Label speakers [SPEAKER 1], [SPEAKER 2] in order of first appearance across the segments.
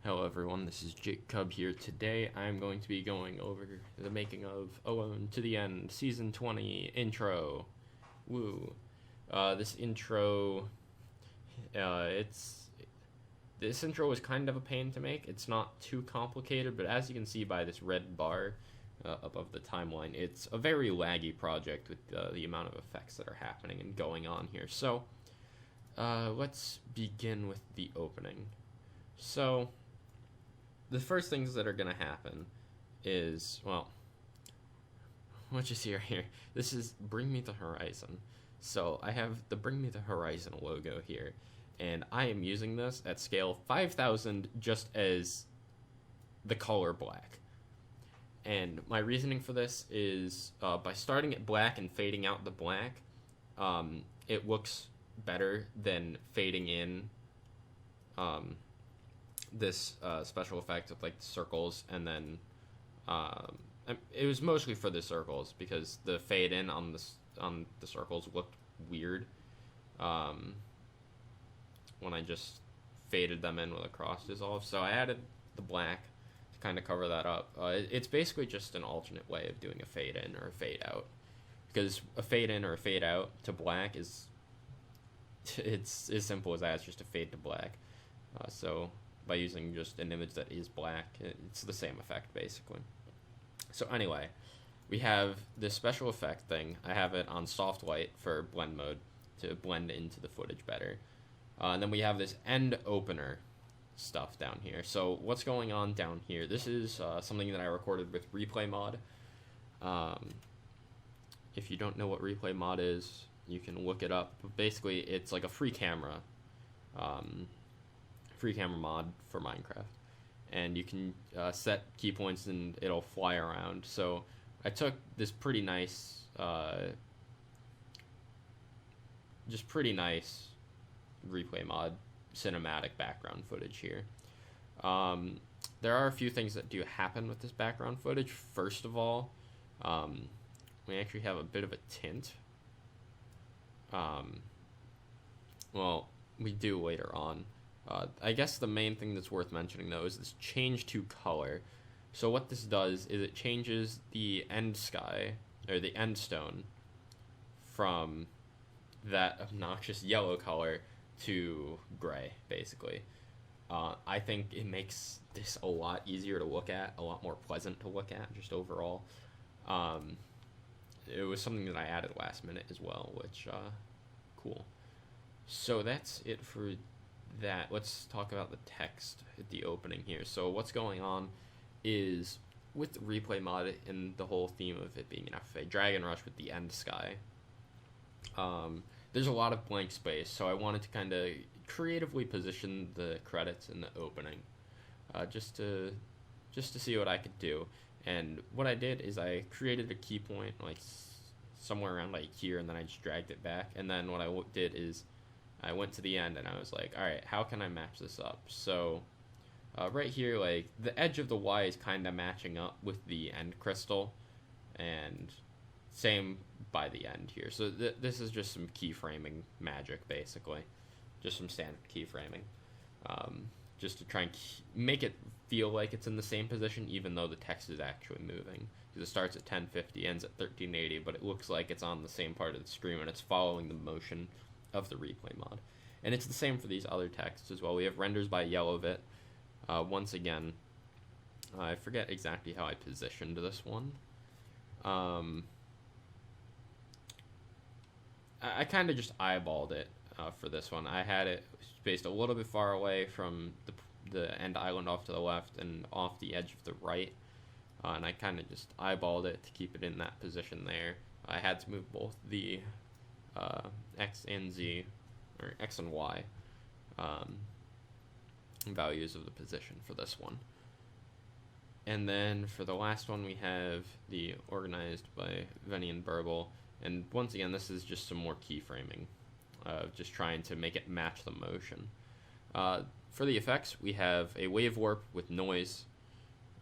[SPEAKER 1] Hello everyone, this is Jakekub here. Today I'm going to be going over the making of Alone to the End, Season 20 intro. Woo. This intro, this intro was kind of a pain to make. It's not too complicated, but as you can see by this red bar above the timeline, it's a very laggy project with the amount of effects that are happening and going on here. So, let's begin with the opening. So, the first things that are going to happen is, well, what you see right here. This is Bring Me the Horizon. So I have the Bring Me the Horizon logo here, and I am using this at scale 5000 just as the color black. And my reasoning for this is by starting it black and fading out the black, it looks better than fading in this special effect of like the circles, and then it was mostly for the circles because the fade in on the circles looked weird when I just faded them in with a cross dissolve. So I added the black to kind of cover that up. It's basically just an alternate way of doing a fade in or a fade out, because a fade in or a fade out to black is it's as simple as that. It's just a fade to black. So by using just an image that is black, it's the same effect basically. So anyway, we have this special effect thing. I have it on soft light for blend mode to blend into the footage better. And then we have this end opener stuff down here. So what's going on down here? This is something that I recorded with Replay Mod. If you don't know what Replay Mod is, you can look it up. But basically, it's like a free camera mod for Minecraft, and you can set key points and it'll fly around. So I took this pretty nice Replay Mod cinematic background footage here. There are a few things that do happen with this background footage. First of all, we actually have a bit of a tint. Well, we do later on. I guess the main thing that's worth mentioning, though, is this change to color. So what this does is it changes the end sky, or the end stone, from that obnoxious yellow color to gray, basically. I think it makes this a lot easier to look at, a lot more pleasant to look at, just overall. It was something that I added last minute as well, which, cool. So that's it for that. Let's talk about the text at the opening here. So what's going on is, with the Replay Mod and the whole theme of it being an FFA Dragon Rush with the end sky, there's a lot of blank space, so I wanted to kind of creatively position the credits in the opening, just to see what I could do. And what I did is I created a key point like somewhere around like here, and then I just dragged it back. And then what I did is I went to the end and I was like, all right, how can I match this up? So right here, like the edge of the Y is kind of matching up with the end crystal, and same by the end here. So this is just some keyframing magic, basically, just some standard keyframing, just to try and make it feel like it's in the same position, even though the text is actually moving. Because it starts at 1050, ends at 1380, but it looks like it's on the same part of the screen and it's following the motion of the Replay Mod. And it's the same for these other texts as well. We have renders by Yellowbit. Once again, I forget exactly how I positioned this one. I kind of just eyeballed it for this one. I had it spaced a little bit far away from the end island off to the left and off the edge of the right. And I kind of just eyeballed it to keep it in that position there. I had to move both the X and Z, or X and Y, values of the position for this one. And then for the last one, we have the organized by Venny and Burble. And once again, this is just some more keyframing, just trying to make it match the motion. For the effects, we have a wave warp with noise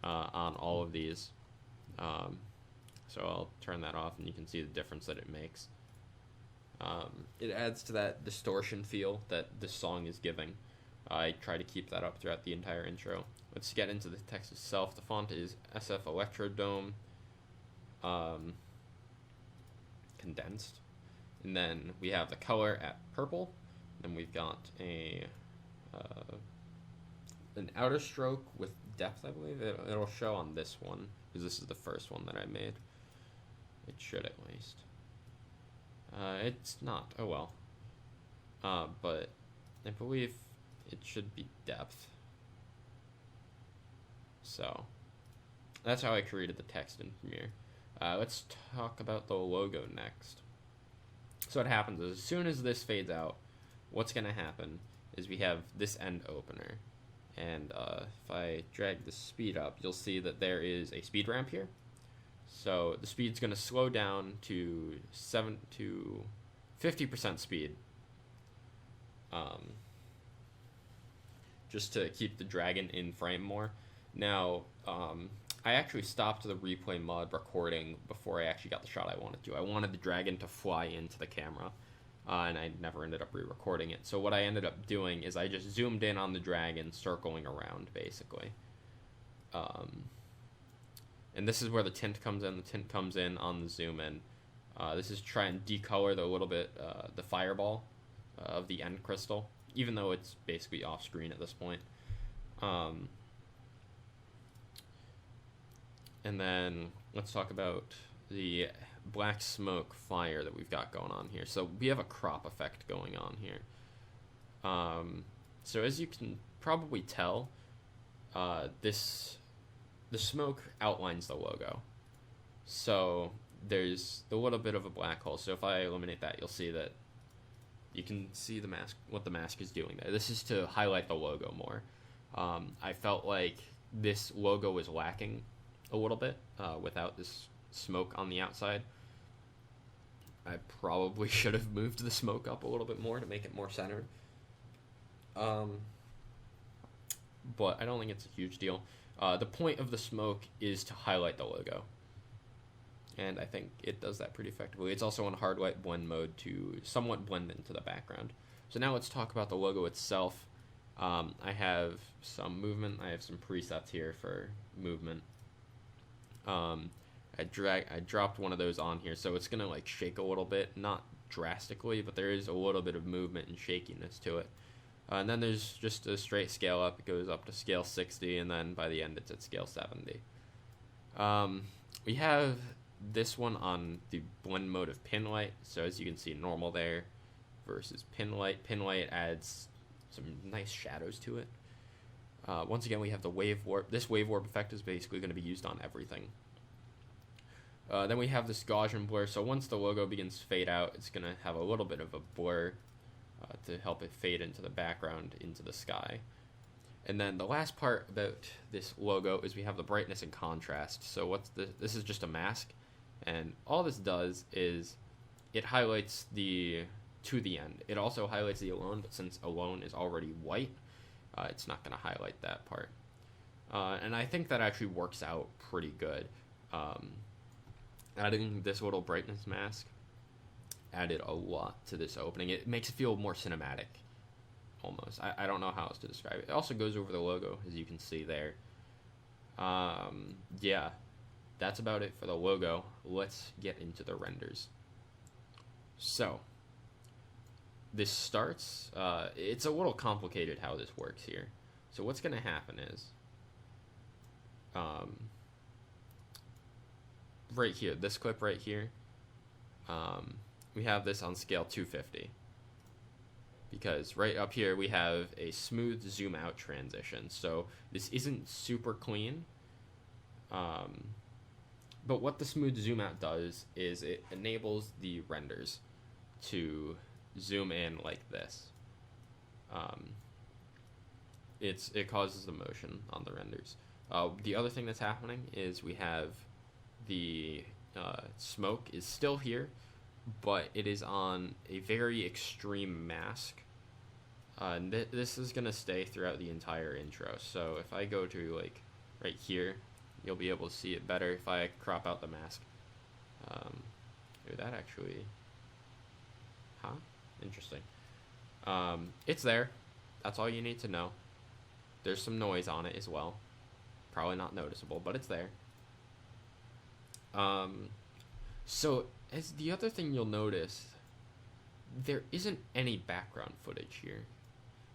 [SPEAKER 1] on all of these. So I'll turn that off and you can see the difference that it makes. It adds to that distortion feel that this song is giving. I try to keep that up throughout the entire intro. Let's get into the text itself. The font is SF Electrodome, condensed. And then we have the color at purple. Then we've got an outer stroke with depth, I believe. It'll show on this one, because this is the first one that I made. It should, at least. It's not. Oh well. But I believe it should be depth. So that's how I created the text in Premiere. Let's talk about the logo next. So what happens is, as soon as this fades out, what's going to happen is we have this end opener. And if I drag the speed up, you'll see that there is a speed ramp here. So the speed's going to slow down to 50% speed, just to keep the dragon in frame more. Now, I actually stopped the replay mod recording before I actually got the shot I wanted to. I wanted the dragon to fly into the camera, and I never ended up re-recording it. So what I ended up doing is I just zoomed in on the dragon, circling around, basically. And this is where the tint comes in. The tint comes in on the zoom in. This is try and decolor the little bit, the fireball of the end crystal, even though it's basically off screen at this point. And then let's talk about the black smoke fire that we've got going on here. So we have a crop effect going on here. So as you can probably tell, the smoke outlines the logo. So there's a little bit of a black hole. So if I eliminate that, you'll see that you can see the mask, what the mask is doing there. This is to highlight the logo more. I felt like this logo was lacking a little bit without this smoke on the outside. I probably should have moved the smoke up a little bit more to make it more centered. But I don't think it's a huge deal. The point of the smoke is to highlight the logo, and I think it does that pretty effectively. It's also on hard light blend mode to somewhat blend into the background. So now let's talk about the logo itself. I have some movement. I have some presets here for movement. I dropped one of those on here, so it's gonna like shake a little bit, not drastically, but there is a little bit of movement and shakiness to it. And then there's just a straight scale up. It goes up to scale 60, and then by the end it's at scale 70. We have this one on the blend mode of pin light. So as you can see, normal there versus pin light. Pin light adds some nice shadows to it. Once again, we have the wave warp. This wave warp effect is basically going to be used on everything. Then we have this Gaussian blur. So once the logo begins to fade out, it's going to have a little bit of a blur to help it fade into the background, into the sky. And then the last part about this logo is we have the brightness and contrast. So this is just a mask, and all this does is it highlights to the end. It also highlights the alone, but since alone is already white, it's not going to highlight that part. And I think that actually works out pretty good. Adding this little brightness mask added a lot to this opening. It makes it feel more cinematic, almost. I don't know how else to describe it. It also goes over the logo, as you can see there. Yeah, that's about it for the logo. Let's get into the renders. So this starts, it's a little complicated how this works here. So what's going to happen is, right here, this clip right here, we have this on scale 250. Because right up here we have a smooth zoom out transition. So this isn't super clean. But what the smooth zoom out does is it enables the renders to zoom in like this. It causes the motion on the renders. The other thing that's happening is we have the smoke is still here, but it is on a very extreme mask. And this is going to stay throughout the entire intro. So if I go to like right here, you'll be able to see it better if I crop out the mask. That actually, interesting. It's there. That's all you need to know. There's some noise on it as well. Probably not noticeable, but it's there. So, as the other thing you'll notice, there isn't any background footage here.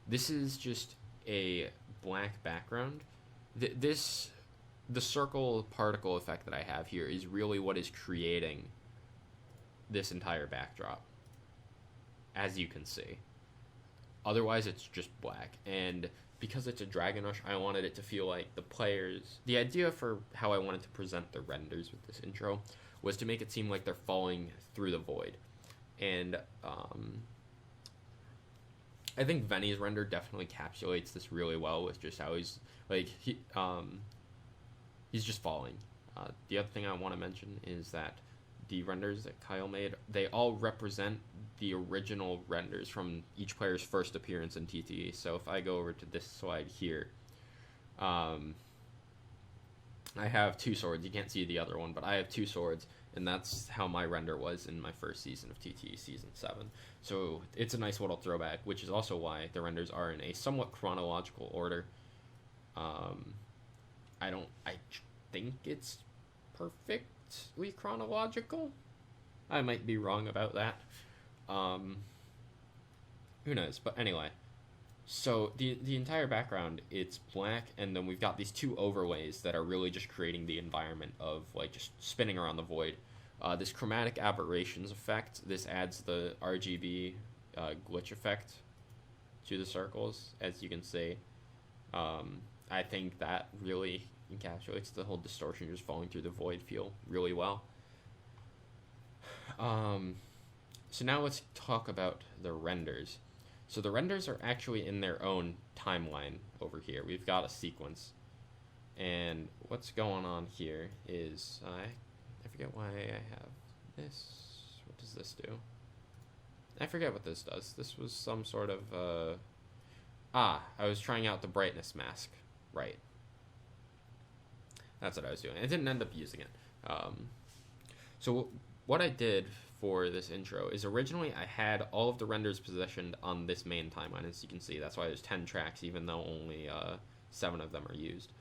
[SPEAKER 1] This is just a black background. The circle particle effect that I have here is really what is creating this entire backdrop, as you can see. Otherwise, it's just black. And because it's a Dragon Rush, I wanted it to feel like the players... The idea for how I wanted to present the renders with this intro was to make it seem like they're falling through the void. And I think Venny's render definitely encapsulates this really well with just how he's... Like, he's just falling. The other thing I want to mention is that the renders that Kyle made, they all represent the original renders from each player's first appearance in TTE. So if I go over to this slide here, I have 2 swords. You can't see the other one, but I have 2 swords, and that's how my render was in my first season of TTE, Season 7. So it's a nice little throwback, which is also why the renders are in a somewhat chronological order. I think it's perfectly chronological. I might be wrong about that. Who knows? But anyway, so the entire background, it's black, and then we've got these 2 overlays that are really just creating the environment of like just spinning around the void. This chromatic aberrations effect, this adds the RGB glitch effect to the circles, as you can see. I think that really encapsulates the whole distortion just falling through the void feel really well. So now let's talk about the renders. So the renders are actually in their own timeline over here. We've got a sequence. And what's going on here is, I forget why I have this. What does this do? I forget what this does. This was some sort of, I was trying out the brightness mask. Right. That's what I was doing. I didn't end up using it. So what I did for this intro is originally I had all of the renders positioned on this main timeline, as you can see. That's why there's 10 tracks, even though only 7 of them are used.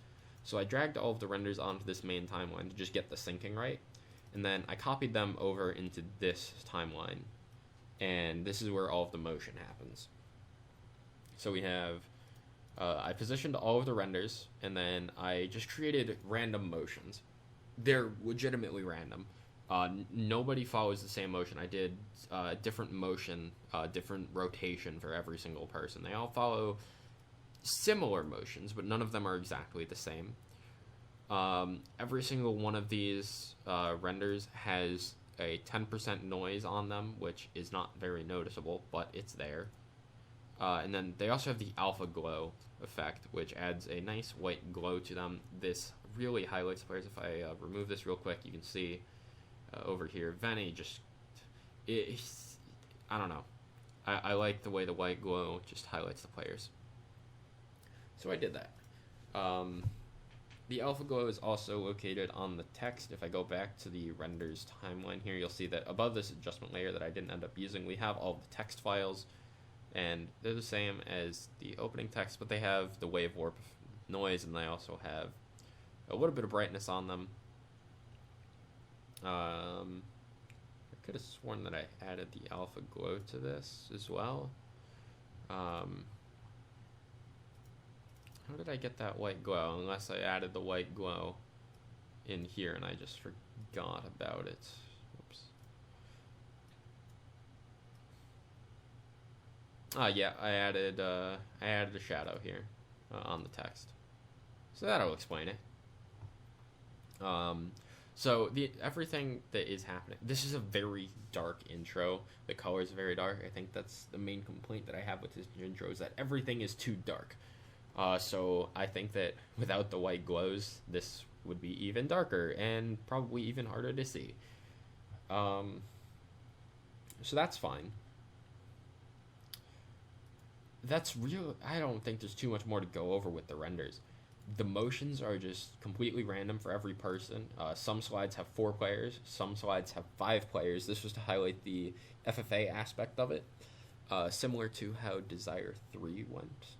[SPEAKER 1] So I dragged all of the renders onto this main timeline to just get the syncing right, and then I copied them over into this timeline, and this is where all of the motion happens. So we have, I positioned all of the renders, and then I just created random motions. They're legitimately random. Nobody follows the same motion. I did different motion, different rotation for every single person. They all follow similar motions, but none of them are exactly the same. Every single one of these renders has a 10% noise on them, which is not very noticeable, but it's there. And then they also have the alpha glow effect, which adds a nice white glow to them. This really highlights the players. If I remove this real quick, you can see over here, Venny just, I don't know. I like the way the white glow just highlights the players. So I did that. The alpha glow is also located on the text. If I go back to the renders timeline here, you'll see that above this adjustment layer that I didn't end up using, we have all the text files, and they're the same as the opening text, but they have the wave warp noise, and they also have a little bit of brightness on them. I could have sworn that I added the alpha glow to this as well. How did I get that white glow? Unless I added the white glow in here and I just forgot about it. Whoops. Yeah, I added a shadow here on the text, so that'll explain it. So everything that is happening. This is a very dark intro. The colors are very dark. I think that's the main complaint that I have with this intro, is that everything is too dark. So I think that without the white glows, this would be even darker and probably even harder to see. So that's fine. That's real. I don't think there's too much more to go over with the renders. The motions are just completely random for every person. Some slides have 4 players, some slides have 5 players. This was to highlight the FFA aspect of it. similar to how Desire 3 went.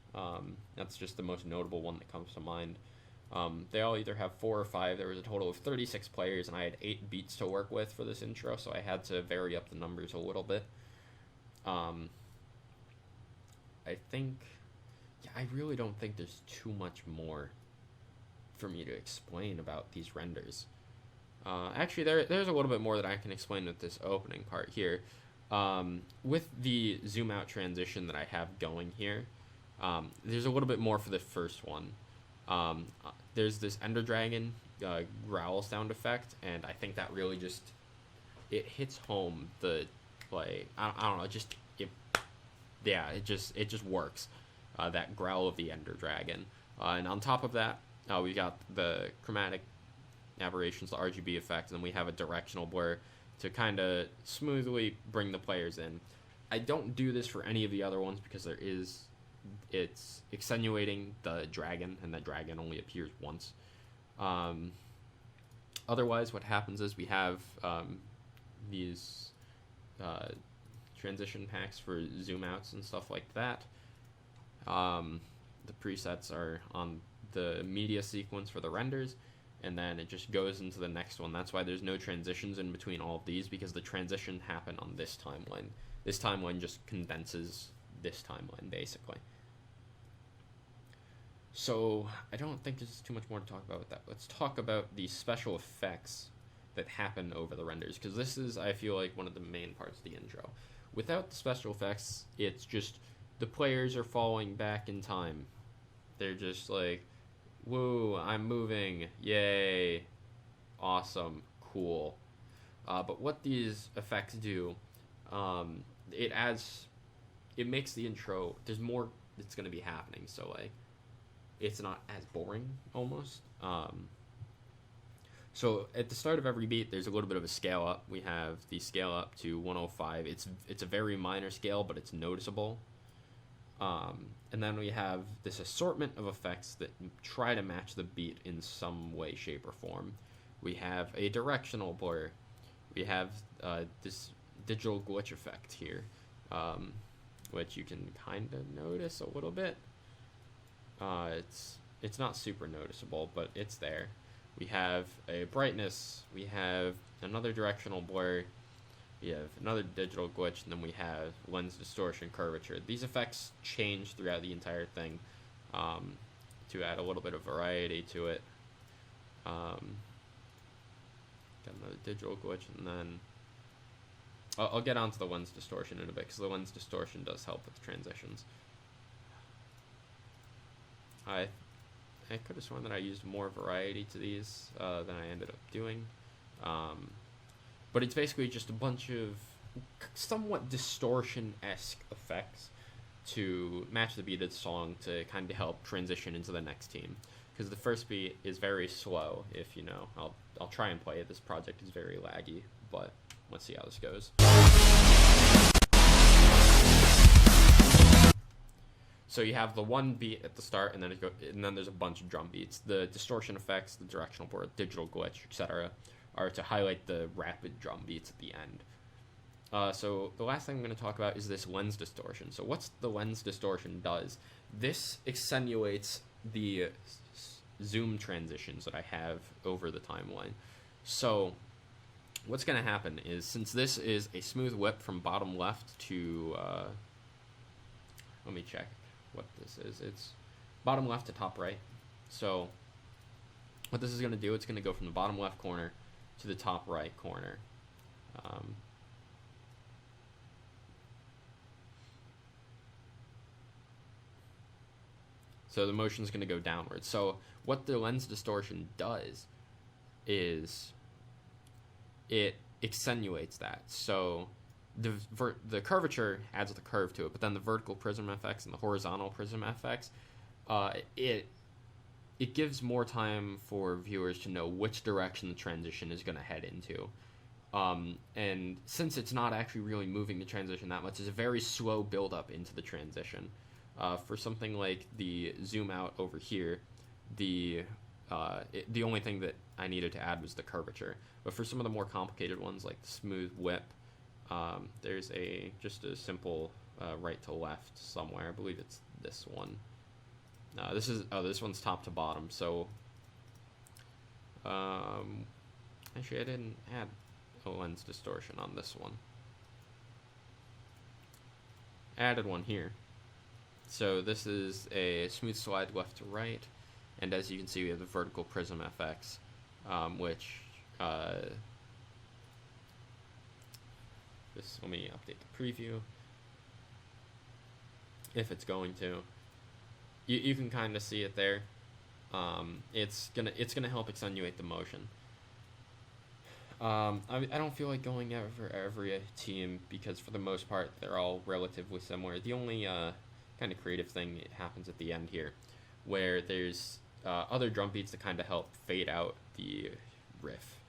[SPEAKER 1] That's just the most notable one that comes to mind. They all either have 4 or 5. There was a total of 36 players, and I had 8 beats to work with for this intro, so I had to vary up the numbers a little bit. I think, yeah, I really don't think there's too much more for me to explain about these renders. Actually, there's a little bit more that I can explain with this opening part here. With the zoom out transition that I have going here, there's a little bit more for the first one. There's this Ender Dragon growl sound effect, and I think that really just, it hits home the, like, I don't know, it just works. That growl of the Ender Dragon. And on top of that, we got the chromatic aberrations, the RGB effect, and then we have a directional blur to kind of smoothly bring the players in. I don't do this for any of the other ones because it's extenuating the dragon, and the dragon only appears once. Otherwise, what happens is we have these transition packs for zoom outs and stuff like that. The presets are on the media sequence for the renders, and then it just goes into the next one. That's why there's no transitions in between all of these, because the transition happened on this timeline. This timeline just condenses this timeline, basically. So I don't think there's too much more to talk about with that. Let's talk about the special effects that happen over the renders, because this is, I feel like, one of the main parts of the intro. Without the special effects, it's just the players are falling back in time. They're just like, woo, I'm moving, yay, awesome, cool. But what these effects do, it makes the intro, there's more that's going to be happening, so like, it's not as boring, almost. So at the start of every beat, there's a little bit of a scale up. We have the scale up to 105. It's a very minor scale, but it's noticeable. And then we have this assortment of effects that try to match the beat in some way, shape, or form. We have a directional blur. We have this digital glitch effect here, which you can kind of notice a little bit. It's not super noticeable, but it's there. We have a brightness, we have another directional blur, we have another digital glitch, and then we have lens distortion, curvature. These effects change throughout the entire thing to add a little bit of variety to it. Got another digital glitch, and then I'll get onto the lens distortion in a bit, because the lens distortion does help with transitions. I could have sworn that I used more variety to these than I ended up doing. But it's basically just a bunch of somewhat distortion-esque effects to match the beat of the song to kind of help transition into the next team. Because the first beat is very slow, if you know. I'll try and play it. This project is very laggy, but let's see how this goes. So you have the one beat at the start, and then there's a bunch of drum beats. The distortion effects, the directional blur, digital glitch, etc., are to highlight the rapid drum beats at the end. So the last thing I'm going to talk about is this lens distortion. So what's the lens distortion does? This accentuates the zoom transitions that I have over the timeline. So what's going to happen is, since this is a smooth whip from bottom left to, let me check what this is. It's bottom left to top right. So what this is going to do, it's going to go from the bottom left corner to the top right corner. So the motion is going to go downwards. So what the lens distortion does is it accentuates that. So the curvature adds the curve to it, but then the vertical prism FX and the horizontal prism FX, it gives more time for viewers to know which direction the transition is going to head into. And since it's not actually really moving the transition that much, it's a very slow build-up into the transition. For something like the zoom out over here, the only thing that I needed to add was the curvature. But for some of the more complicated ones, like the smooth whip, there's just a simple right to left somewhere. I believe it's this one. This one's top to bottom. So, actually, I didn't add a lens distortion on this one. Added one here. So this is a smooth slide left to right, and as you can see, we have the vertical prism FX, which let me update the preview. If it's going to, you can kind of see it there. It's gonna help accentuate the motion. I don't feel like going over every team because for the most part they're all relatively similar. The only kind of creative thing happens at the end here, where there's other drum beats that kind of help fade out the riff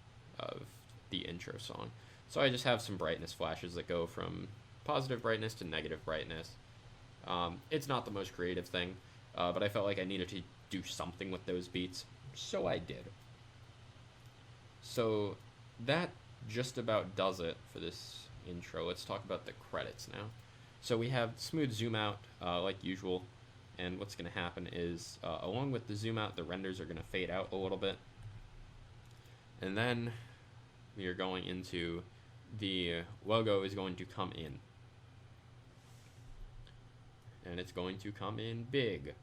[SPEAKER 1] of the intro song. So I just have some brightness flashes that go from positive brightness to negative brightness. It's not the most creative thing, but I felt like I needed to do something with those beats, so I did. So that just about does it for this intro. Let's talk about the credits now. So we have smooth zoom out like usual, and what's going to happen is along with the zoom out, the renders are going to fade out a little bit, and then we are going into the logo is going to come in, and it's going to come in big.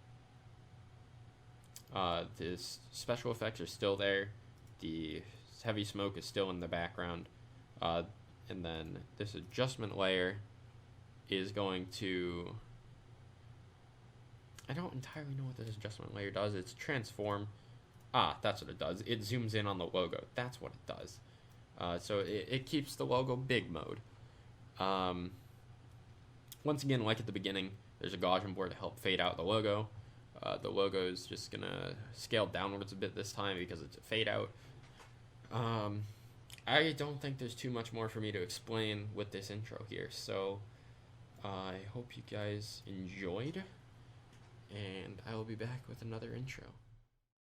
[SPEAKER 1] This special effects are still there. The heavy smoke is still in the background, and then this adjustment layer is going to, I don't entirely know what this adjustment layer does. It's transform. That's what it does. It zooms in on the logo. That's what it does. So it keeps the logo big mode. Once again, like at the beginning, there's a Gaussian board to help fade out the logo. The logo is just going to scale downwards a bit this time because it's a fade out. I don't think there's too much more for me to explain with this intro here, so I hope you guys enjoyed, and I will be back with another intro.